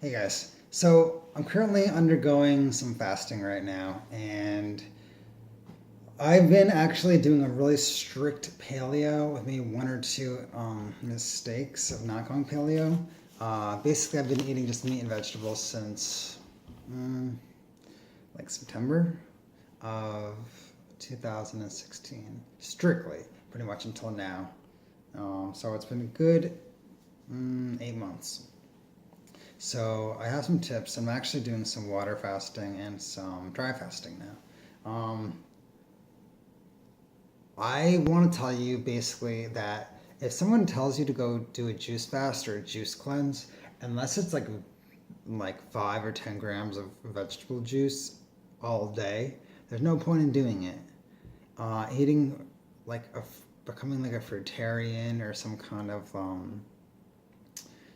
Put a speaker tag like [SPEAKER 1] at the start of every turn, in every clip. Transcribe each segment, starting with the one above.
[SPEAKER 1] Hey guys, so I'm currently undergoing some fasting right now, and I've been actually doing a really strict paleo with maybe one or two mistakes of not going paleo. Basically, I've been eating just meat and vegetables since mm, like September of 2016, strictly, pretty much until now. So it's been a good 8 months. So I have some tips. I'm actually doing some water fasting and some dry fasting now. I want to tell you basically that if someone tells you to go do a juice fast or a juice cleanse, unless it's like 5 or 10 grams of vegetable juice all day, there's no point in doing it. Eating like a becoming like a fruitarian or some kind of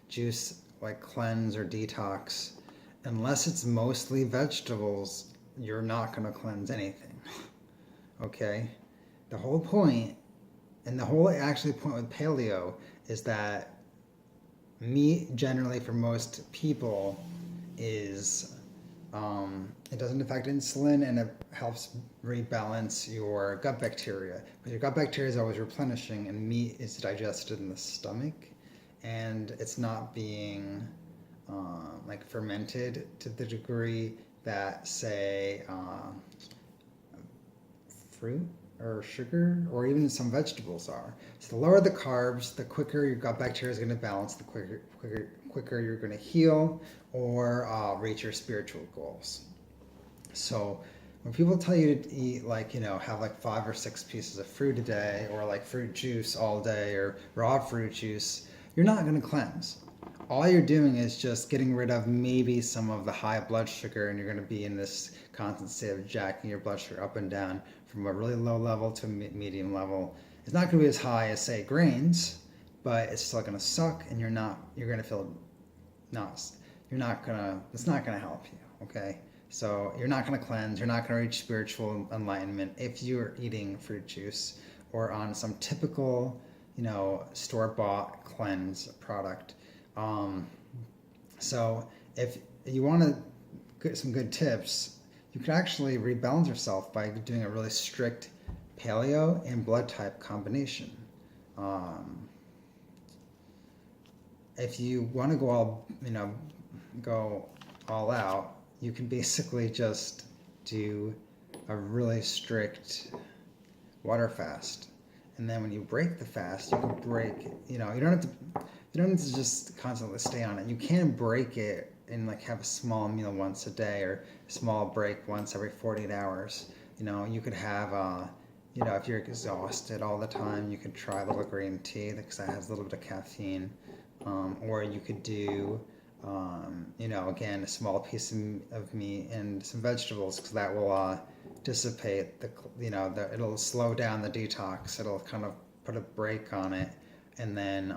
[SPEAKER 1] juice like cleanse or detox, unless it's mostly vegetables, you're not going to cleanse anything. Okay? The whole point, and the whole actually point with paleo, is that meat generally for most people is it doesn't affect insulin and it helps rebalance your gut bacteria. But your gut bacteria is always replenishing, and meat is digested in the stomach, and it's not being like fermented to the degree that, say, fruit or sugar or even some vegetables are. So the lower the carbs, the quicker your gut bacteria is going to balance, the quicker you're going to heal or reach your spiritual goals. So when people tell you to eat have like 5 or 6 pieces of fruit a day or like fruit juice all day or raw fruit juice, you're not going to cleanse. All you're doing is just getting rid of maybe some of the high blood sugar, and you're going to be in this constant state of jacking your blood sugar up and down from a really low level to a medium level. It's not going to be as high as, say, grains, but it's still going to suck, and you're going to feel nauseous. It's not going to help you, okay? So you're not going to cleanse, you're not going to reach spiritual enlightenment if you're eating fruit juice or on some typical, store-bought cleanse product. Um, so if you want to get some good tips, you can actually rebalance yourself by doing a really strict paleo and blood type combination. Um, if you want to go all out, you can basically just do a really strict water fast. And then when you break the fast, you can break, you don't have to just constantly stay on it. You can break it and like have a small meal once a day or a small break once every 48 hours. You could have, if you're exhausted all the time, you could try a little green tea because that has a little bit of caffeine. Or you could do, again, a small piece of meat and some vegetables because that will dissipate it'll slow down the detox. It'll kind of put a brake on it, and then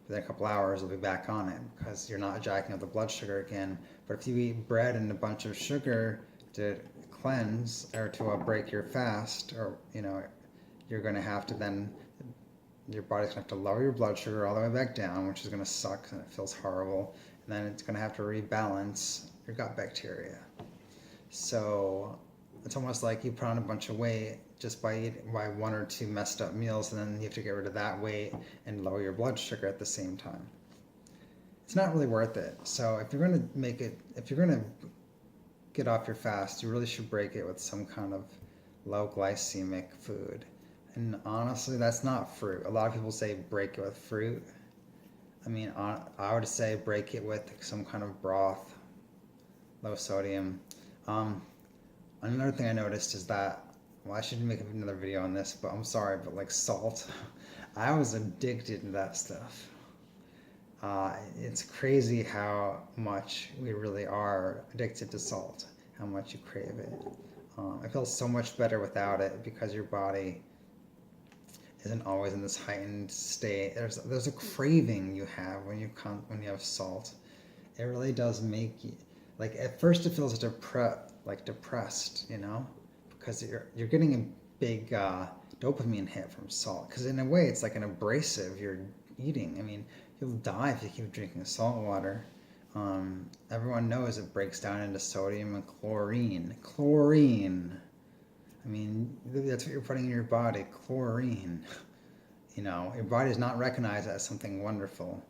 [SPEAKER 1] within a couple hours you'll be back on it because you're not jacking up the blood sugar again. But if you eat bread and a bunch of sugar to cleanse or to break your fast, or you're going to have to then your body's going to have to lower your blood sugar all the way back down, which is going to suck and it feels horrible. And then it's going to have to rebalance your gut bacteria. So it's almost like you put on a bunch of weight just by eating one or two messed up meals, and then you have to get rid of that weight and lower your blood sugar at the same time. It's not really worth it. So if you're going to get off your fast, you really should break it with some kind of low glycemic food. And honestly, that's not fruit. A lot of people say break it with fruit. I mean, I would say break it with some kind of broth, low sodium. Another thing I noticed is that, well, I should make another video on this, but I'm sorry, but like salt, I was addicted to that stuff. It's crazy how much we really are addicted to salt, how much you crave it. It feels so much better without it because your body isn't always in this heightened state. There's a craving you have when you have salt. It really does make you, like, at first it feels depressed, because you're getting a big dopamine hit from salt. Because in a way, it's like an abrasive you're eating. I mean, You'll die if you keep drinking salt water. Everyone knows it breaks down into sodium and chlorine. Chlorine. I mean, that's what you're putting in your body, chlorine. You know, your body's not recognized as something wonderful.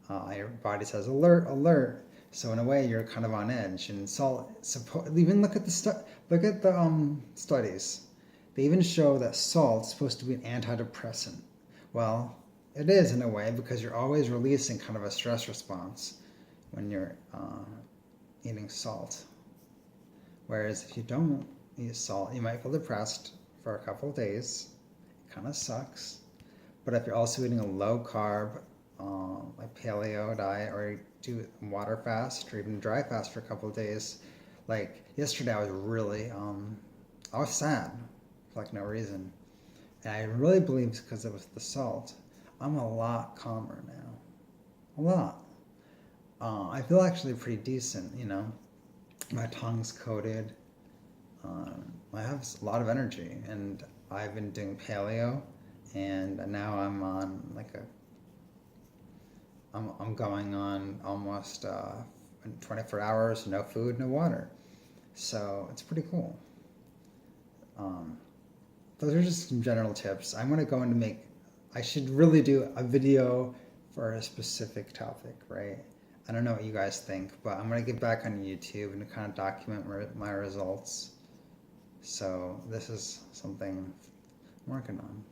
[SPEAKER 1] Your body says, alert, alert. So in a way, you're kind of on edge. And salt, even look at the studies. They even show that salt's supposed to be an antidepressant. Well, it is in a way because you're always releasing kind of a stress response when you're eating salt. Whereas if you don't eat salt, you might feel depressed for a couple of days. It kind of sucks. But if you're also eating a low carb, like paleo diet, or you do water fast or even dry fast for a couple of days, like yesterday I was really, I was sad for like no reason. And I really believe it's because it was the salt. I'm a lot calmer now. A lot. I feel actually pretty decent, you know. My tongue's coated. I have a lot of energy, and I've been doing paleo, and now I'm on like I'm going on almost 24 hours, no food, no water. So it's pretty cool. Those are just some general tips. I'm going to go into I should really do a video for a specific topic, right? I don't know what you guys think, but I'm going to get back on YouTube and kind of document my results. So this is something I'm working on.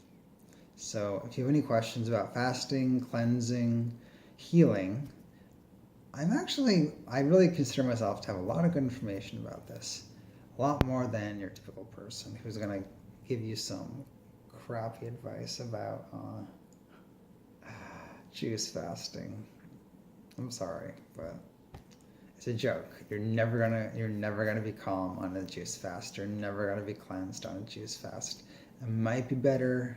[SPEAKER 1] So if you have any questions about fasting, cleansing, healing, I really consider myself to have a lot of good information about this. A lot more than your typical person who's going to give you some crappy advice about juice fasting. I'm sorry, but it's a joke. You're never gonna be calm on a juice fast. You're never gonna be cleansed on a juice fast. It might be better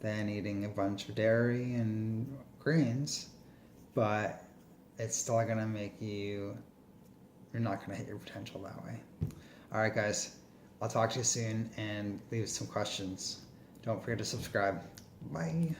[SPEAKER 1] than eating a bunch of dairy and grains, but it's still gonna make you're not gonna hit your potential that way. All right, guys, I'll talk to you soon and leave some questions. Don't forget to subscribe. Bye.